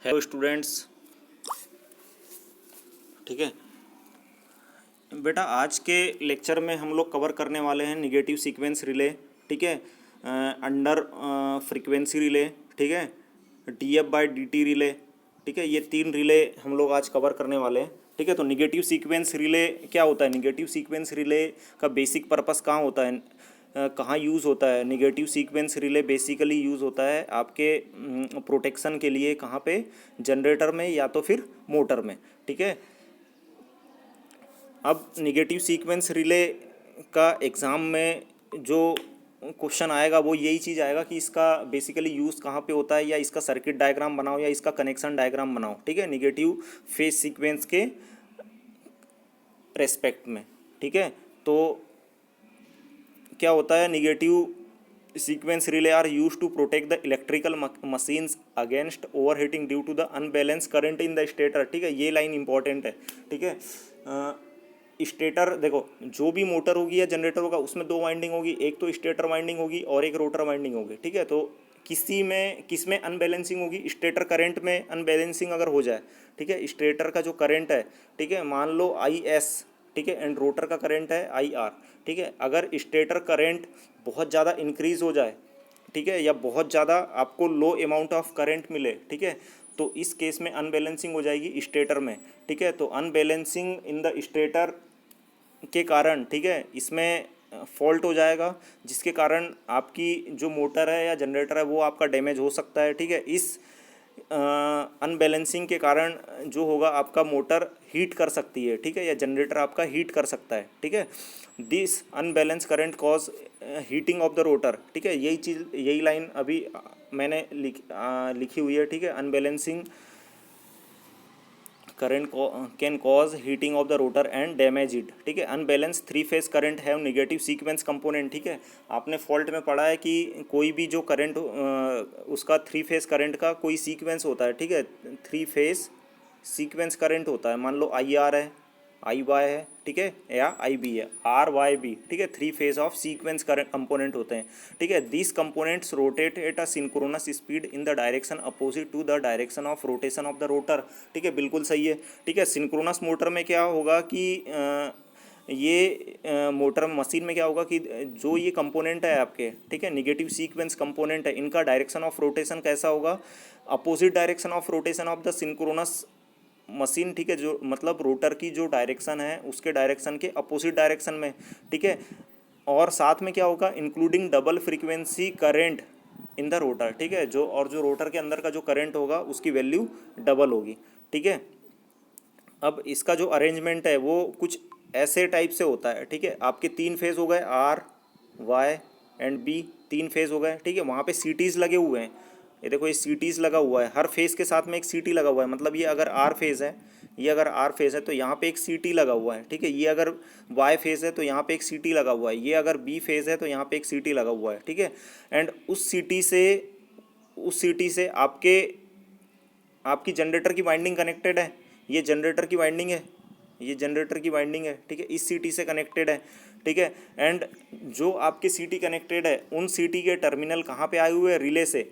Hello students. ठीक है बेटा, आज के लेक्चर में हम लोग कवर करने वाले हैं निगेटिव सीक्वेंस रिले। ठीक है, अंडर फ्रीक्वेंसी रिले, ठीक है, डीएफ बाय डीटी रिले। ठीक है, ये तीन रिले हम लोग आज कवर करने वाले हैं। ठीक है, तो निगेटिव सीक्वेंस रिले क्या होता है? निगेटिव सीक्वेंस रिले का बेसिक पर्पस कहाँ होता है, कहाँ यूज़ होता है? Negative sequence relay basically use होता है आपके प्रोटेक्शन के लिए। कहाँ पे? जनरेटर में या तो फिर मोटर में। ठीक है, अब निगेटिव सीक्वेंस रिले का एग्ज़ाम में जो क्वेश्चन आएगा वो यही चीज़ आएगा कि इसका बेसिकली यूज़ कहाँ पे होता है, या इसका सर्किट डायग्राम बनाओ या इसका कनेक्शन डायग्राम बनाओ। ठीक है, निगेटिव फेज सीक्वेंस के रेस्पेक्ट में। ठीक है, तो क्या होता है? Negative sequence relay are use to protect the electrical machines against over heating due to the unbalance current in the stator. ठीक है, ये लाइन इंपॉर्टेंट है। ठीक है, स्टेटर देखो, जो भी मोटर होगी या जनरेटर होगा उसमें दो वाइंडिंग होगी, एक तो स्टेटर वाइंडिंग होगी और एक रोटर वाइंडिंग होगी। ठीक है, तो किस में अनबैलेंसिंग होगी? स्टेटर करंट में अनबैलेंसिंग अगर हो जाए, ठीक है, स्टेटर का जो करंट है, ठीक है, मान लो आई एस, ठीक है, एंड रोटर का करंट है आई आर। ठीक है, अगर स्टेटर करंट बहुत ज़्यादा इंक्रीज हो जाए, ठीक है, या बहुत ज़्यादा आपको लो अमाउंट ऑफ करंट मिले, ठीक है, तो इस केस में अनबैलेंसिंग हो जाएगी स्टेटर में। ठीक है, तो अनबैलेंसिंग इन द स्टेटर के कारण, ठीक है, इसमें फॉल्ट हो जाएगा, जिसके कारण आपकी जो मोटर है या जनरेटर है वो आपका डैमेज हो सकता है। ठीक है, इस अनबैलेंसिंग के कारण जो होगा, आपका मोटर हीट कर सकती है, ठीक है, या जनरेटर आपका हीट कर सकता है। ठीक है, this unbalance current cause heating of the rotor. ठीक है, यही लाइन अभी मैंने लिखी हुई है। ठीक है, unbalancing current can cause heating of the rotor and damage it. ठीक है, unbalance three phase current have negative sequence component. ठीक है, आपने फॉल्ट में पढ़ा है कि कोई भी जो करंट उसका थ्री फेज करंट का कोई सीक्वेंस होता है। ठीक है, थ्री फेज सीक्वेंस करंट होता है। मान लो आई आर है, आई वाई है, ठीक है, या आई बी है, आर वाई बी। ठीक है, three phase of sequence current component होते हैं। ठीक है, these components rotate at a synchronous speed in the direction opposite to the direction of rotation of the rotor. ठीक है, बिल्कुल सही है। ठीक है, सिंक्रोनस मोटर में क्या होगा कि ये मोटर मशीन में क्या होगा कि जो ये कंपोनेंट है आपके, ठीक है, निगेटिव सीक्वेंस कंपोनेंट है, इनका डायरेक्शन ऑफ रोटेशन कैसा होगा? Opposite direction of rotation of the synchronous machine. ठीक है, जो मतलब रोटर की जो डायरेक्शन है उसके डायरेक्शन के अपोजिट डायरेक्शन में। ठीक है, और साथ में क्या होगा? Including double frequency current in the rotor. ठीक है, जो रोटर के अंदर का जो करंट होगा उसकी वैल्यू डबल होगी। ठीक है, अब इसका जो अरेंजमेंट है वो कुछ ऐसे टाइप से होता है। ठीक है, आपके तीन फेज हो गए, आर वाई एंड बी, तीन फेज हो गए। ठीक है, वहाँ पे सीटीज़ लगे हुए हैं। ये देखो, ये सीटीज़ लगा हुआ है, हर फेज के साथ में एक सीटी लगा हुआ है। मतलब ये अगर आर फेज है, ये अगर आर फेज है तो यहाँ पे एक सीटी लगा हुआ है। ठीक है, ये अगर वाई फेज है तो यहाँ पे एक सीटी लगा हुआ है, ये अगर बी फेज है तो यहाँ पे एक सीटी लगा हुआ है। ठीक है, एंड उस सीटी से आपकी जनरेटर की वाइंडिंग कनेक्टेड है। ये जनरेटर की वाइंडिंग है, ये जनरेटर की वाइंडिंग है। ठीक है, इस सीटी से कनेक्टेड है। ठीक है, एंड जो आपके सीटी कनेक्टेड है उन सीटी के टर्मिनल कहाँ पे आए हुए हैं? रिले से,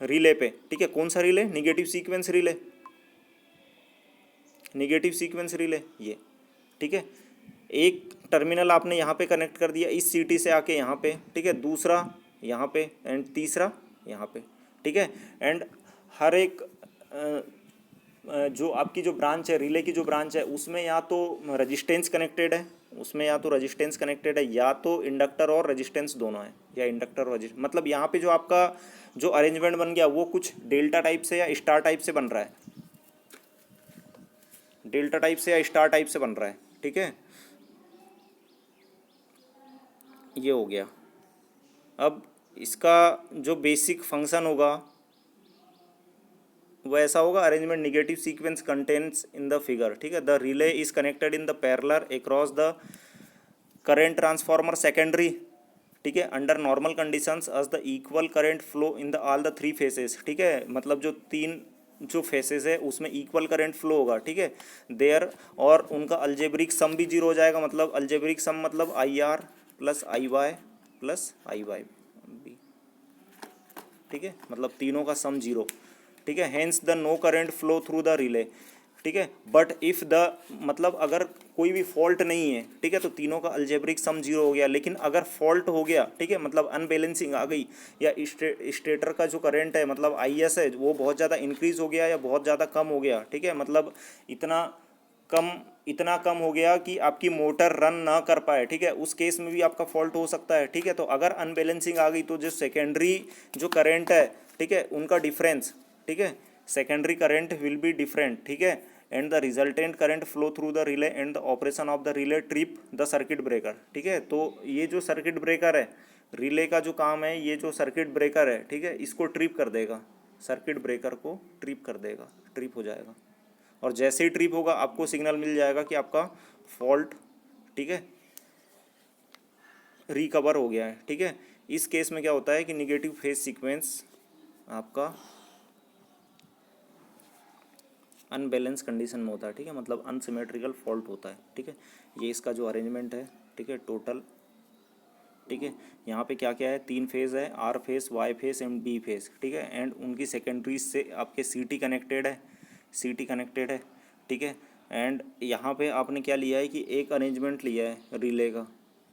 रिले पे। ठीक है, कौन सा relay? Negative sequence relay, negative sequence relay ये। ठीक है, एक टर्मिनल आपने यहाँ पे कनेक्ट कर दिया इस सीटी से आके यहाँ पे। ठीक है, दूसरा यहाँ पे एंड तीसरा यहाँ पे। ठीक है, एंड हर एक जो आपकी जो ब्रांच है, रिले की जो ब्रांच है, उसमें या तो रजिस्टेंस कनेक्टेड है, उसमें या तो रजिस्टेंस कनेक्टेड है, या तो इंडक्टर और रजिस्टेंस दोनों है, या इंडक्टर और मतलब यहाँ पे जो आपका जो अरेंजमेंट बन गया वो कुछ डेल्टा टाइप से या स्टार टाइप से बन रहा है, डेल्टा टाइप से या स्टार टाइप से बन रहा है। ठीक है, ये हो गया। अब इसका जो बेसिक फंक्शन होगा वो ऐसा होगा, arrangement negative sequence contents in the figure. ठीक है, the relay is connected in the parallel across the current transformer secondary. ठीक है, under normal conditions as the equal current flow in the all the three phases. ठीक है, मतलब जो तीन जो फेसेस है उसमें इक्वल करंट फ्लो होगा। ठीक है, देयर, और उनका अल्जेब्रिक सम भी जीरो हो जाएगा। मतलब अल्जेब्रिक सम मतलब I R plus I Y plus I Y B. ठीक है, मतलब तीनों का सम जीरो। ठीक है, hence the no current flow through the relay, ठीक है। बट इफ़ द मतलब अगर कोई भी फॉल्ट नहीं है, ठीक है, तो तीनों का अलजेब्रिक सम जीरो हो गया। लेकिन अगर फॉल्ट हो गया, ठीक है, मतलब अनबैलेंसिंग आ गई, या स्टेटर का जो करंट है मतलब IS है वो बहुत ज़्यादा इंक्रीज हो गया या बहुत ज़्यादा कम हो गया, ठीक है, मतलब इतना कम हो गया कि आपकी मोटर रन ना कर पाए, ठीक है, उस केस में भी आपका फॉल्ट हो सकता है, ठीक है। तो अगर अनबैलेंसिंग आ गई तो जो सेकेंडरी जो करंट है, ठीक है, उनका डिफरेंस, ठीक है, secondary current will be different, ठीक है, and the resultant current flow through the relay and the operation of the relay trip the circuit breaker, ठीक है। तो ये जो सर्किट ब्रेकर है, रिले का जो काम है, ये जो सर्किट ब्रेकर है, ठीक है, इसको ट्रिप कर देगा, सर्किट ब्रेकर को ट्रिप कर देगा, ट्रिप हो जाएगा। और जैसे ही ट्रिप होगा आपको सिग्नल मिल जाएगा कि आपका फॉल्ट, ठीक है, रिकवर हो गया है, ठीक है। इस केस में क्या होता है कि निगेटिव फेज सीक्वेंस आपका अनबैलेंस कंडीशन में होता है, ठीक है, मतलब अनसिमेट्रिकल फॉल्ट होता है, ठीक है। ये इसका जो अरेंजमेंट है, ठीक है, टोटल, ठीक है। यहाँ पे क्या क्या है, 3 फेज़ है, R phase, Y phase and B phase, ठीक है, एंड उनकी सेकेंडरीज से आपके CT कनेक्टेड है, CT कनेक्टेड है, ठीक है। एंड यहाँ पे आपने क्या लिया है कि एक अरेंजमेंट लिया है रिले का,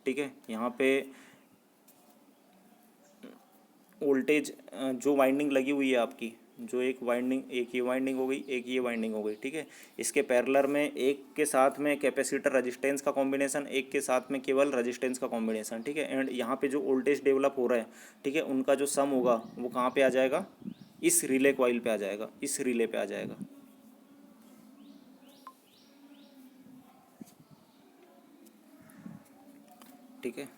ठीक है। यहाँ पे वोल्टेज जो वाइंडिंग लगी हुई है आपकी, जो एक वाइंडिंग, एक ये वाइंडिंग हो गई, एक ये वाइंडिंग हो गई, ठीक है। इसके पैरेलल में एक के साथ में कैपेसिटर रेजिस्टेंस का कॉम्बिनेशन, एक के साथ में केवल रेजिस्टेंस का कॉम्बिनेशन, ठीक है। एंड यहाँ पे जो वोल्टेज डेवलप हो रहा है, ठीक है, उनका जो सम होगा वो कहाँ पे आ जाएगा, इस रिले कॉइल पे आ जाएगा, इस रिले पे आ जाएगा, ठीक है।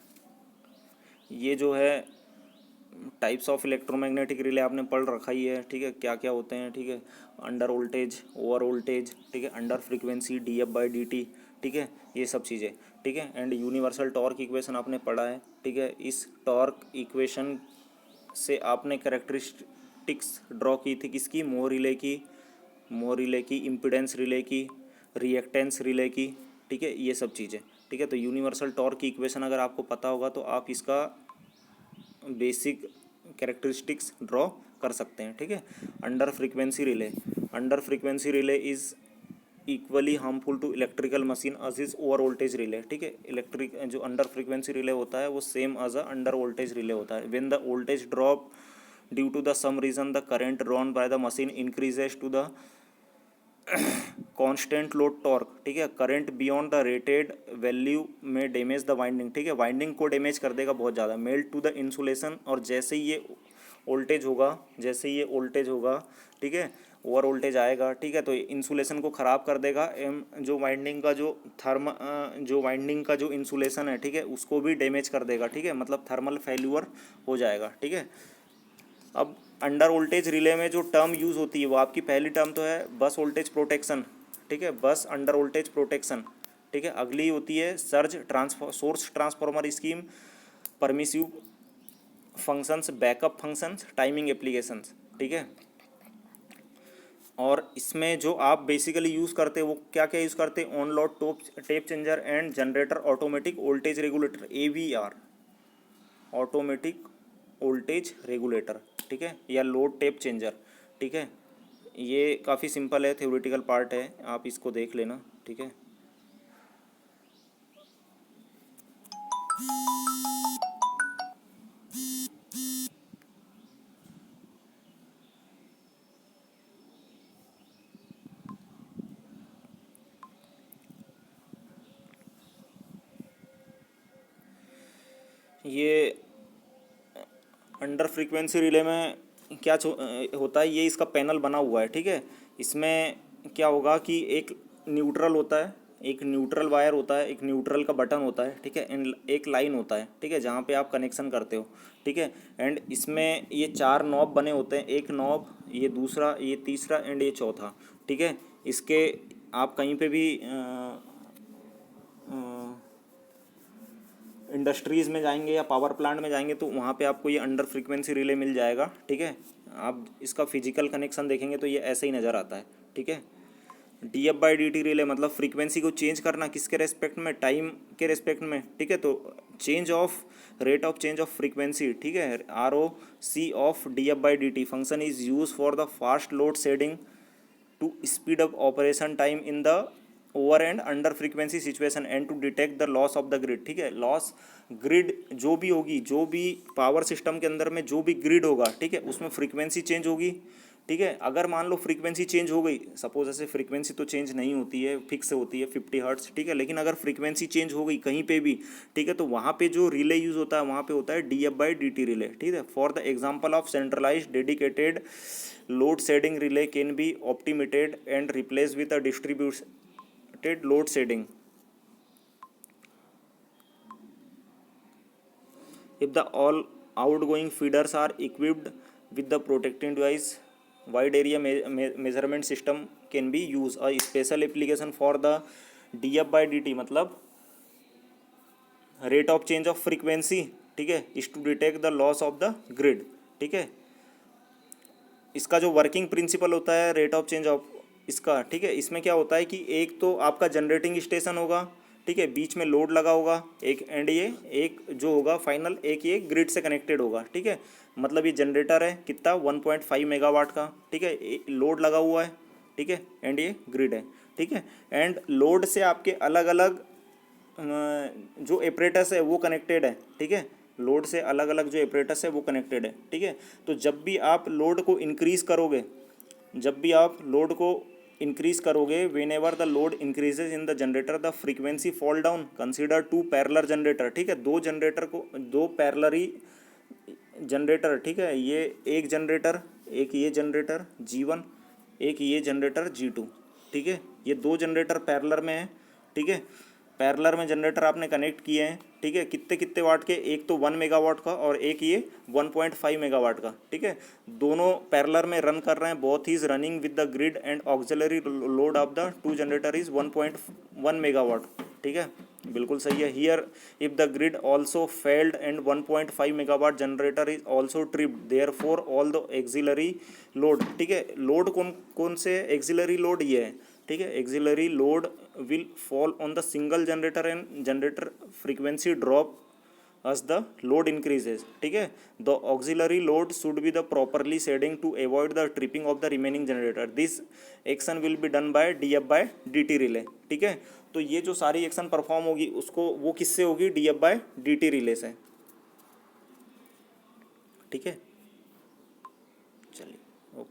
ये जो है टाइप्स ऑफ इलेक्ट्रोमैग्नेटिक रिले आपने पढ़ रखा ही है, ठीक है, क्या क्या होते हैं, ठीक है। अंडर वोल्टेज, ओवर वोल्टेज, ठीक है, अंडर फ्रीक्वेंसी, DF/dt, ठीक है, ये सब चीज़ें, ठीक है। एंड यूनिवर्सल टॉर्क इक्वेशन आपने पढ़ा है, ठीक है। इस टॉर्क इक्वेशन से आपने कैरेक्टरिस्टिक्स ड्रॉ की थी, किसकी, मोर रिले की, इम्पिडेंस रिले की, रिएक्टेंस रिले की, ठीक है, ये सब चीज़ें, ठीक है। तो यूनिवर्सल टॉर्क की इक्वेशन अगर आपको पता होगा तो आप इसका बेसिक कैरेक्टरिस्टिक्स ड्रॉ कर सकते हैं, ठीक है। Under frequency relay is equally harmful to electrical machine as is over voltage relay, ठीक है। इलेक्ट्रिक जो अंडर फ्रीक्वेंसी रिले होता है वो same as a under voltage relay होता है। When the voltage drop due to the some reason the current drawn by the machine increases to the constant load torque, ठीक है, current beyond the rated value may damage the winding, ठीक है, winding को damage कर देगा बहुत ज़्यादा, melt to the insulation. और जैसे ही ये वोल्टेज होगा, जैसे ही ये वोल्टेज होगा, ठीक है, ओवर वोल्टेज आएगा, ठीक है, तो इंसुलेशन को ख़राब कर देगा। एम जो वाइंडिंग का जो वाइंडिंग का जो इंसुलेशन है, ठीक है, उसको भी डैमेज कर देगा, ठीक है, मतलब थर्मल फेल्यूर हो जाएगा, ठीक है। अब अंडर वोल्टेज रिले में जो टर्म यूज़ होती है वो आपकी पहली टर्म तो है बस वोल्टेज प्रोटेक्शन, ठीक है, बस अंडर वोल्टेज प्रोटेक्शन, ठीक है। अगली होती है source transformer scheme, permissive functions, backup functions, timing applications, ठीक है। और इसमें जो आप बेसिकली यूज़ करते हैं वो क्या क्या यूज़ करते हैं, on load tap changer and generator automatic voltage regulator, AVR, automatic voltage regulator, ठीक है, या लोड टेप चेंजर, ठीक है। ये काफ़ी सिंपल है, थ्योरेटिकल पार्ट है, आप इसको देख लेना, ठीक है। ये अंडर फ्रीक्वेंसी रिले में क्या होता है, ये इसका पैनल बना हुआ है, ठीक है। इसमें क्या होगा कि एक न्यूट्रल होता है, एक न्यूट्रल वायर होता है, एक न्यूट्रल का बटन होता है, ठीक है, एंड एक लाइन होता है, ठीक है, जहाँ पे आप कनेक्शन करते हो, ठीक है। एंड इसमें ये 4 नॉब बने होते हैं, एक नॉब, ये दूसरा, ये तीसरा एंड ये चौथा, ठीक है। इसके आप कहीं पे भी इंडस्ट्रीज़ में जाएंगे या पावर प्लांट में जाएंगे तो वहाँ पे आपको ये अंडर फ्रीक्वेंसी रिले मिल जाएगा, ठीक है। आप इसका फिजिकल कनेक्शन देखेंगे तो ये ऐसे ही नज़र आता है, ठीक है। D F by D T relay मतलब फ्रीक्वेंसी को चेंज करना किसके रेस्पेक्ट में, टाइम के रेस्पेक्ट में, ठीक है। तो change of rate of change of frequency, ठीक है, R O C of D F by D T function is use for the fast load shedding to speed up operation time in the over and under frequency situation and to detect the loss of the grid, ठीक है। Loss grid जो भी होगी, जो भी power system के अंदर में जो भी ग्रिड होगा, ठीक है, उसमें फ्रीक्वेंसी चेंज होगी, ठीक है। अगर मान लो फ्रीक्वेंसी चेंज हो गई, सपोज ऐसे फ्रीक्वेंसी तो चेंज नहीं होती है, फिक्स होती है 50 हर्ट्स, ठीक है, लेकिन अगर फ्रीक्वेंसी चेंज हो गई कहीं पे भी, ठीक है, तो वहाँ पे जो रिले यूज़ होता है वहाँ पे होता है D F by D T relay, ठीक है। For the example of centralize dedicated load shedding relay can be optimated and replaced with a distributed load shedding if the all outgoing feeders are equipped with the protecting device. Wide area measurement system can be used. A special application for the df by dt मतलब rate of change of frequency, ठीक है, is to detect the loss of the grid, ठीक है। इसका जो working principle होता है rate of change of इसका, ठीक है, इसमें क्या होता है कि एक तो आपका जनरेटिंग स्टेशन होगा, ठीक है, बीच में लोड लगा होगा एक, एंड ये एक जो होगा फाइनल एक ये ग्रिड से कनेक्टेड होगा, ठीक है। मतलब ये जनरेटर है कितना 1.5 मेगावाट का, ठीक है, लोड लगा हुआ है, ठीक है, एंड ये ग्रिड है, ठीक है। एंड लोड से आपके अलग अलग जो एपरेटस है वो कनेक्टेड है, ठीक है, लोड से अलग अलग जो एपरेटस है वो कनेक्टेड है, ठीक है। तो जब भी आप लोड को इंक्रीज़ करोगे, जब भी आप लोड को इंक्रीज़ करोगे, whenever the load increases in the generator the frequency fall down, consider to parallel generator, ठीक है, दो जनरेटर को, दो पैरेलली जनरेटर, ठीक है, ये एक जनरेटर, एक ये जनरेटर G1, एक ये जनरेटर G2, ठीक है, ये दो जनरेटर पैरेलल में है, ठीक है। पैरेलल में जनरेटर आपने कनेक्ट किए हैं, ठीक है, कितने कितने वाट के, एक तो 1 मेगावाट का और एक ये 1.5 मेगावाट का, ठीक है, दोनों पैरेलल में रन कर रहे हैं। Both is running with the grid and auxiliary load of the two generator is 1.1 megawatt, ठीक है, बिल्कुल सही है। Here if the grid also failed and 1.5 megawatt generator is also tripped, there for all the auxiliary load, ठीक है, load कौन कौन से, एक्सिलरी लोड ये है, ठीक है, axillary load will fall on the single generator and generator frequency drop as the load increases, ठीक है। the auxiliary load should be the properly shading to avoid the tripping of the remaining generator. This action will be done by df by dt relay, ठीक है। तो ये जो सारी action perform होगी उसको वो किससे होगी, df by dt रिले से, ठीक है।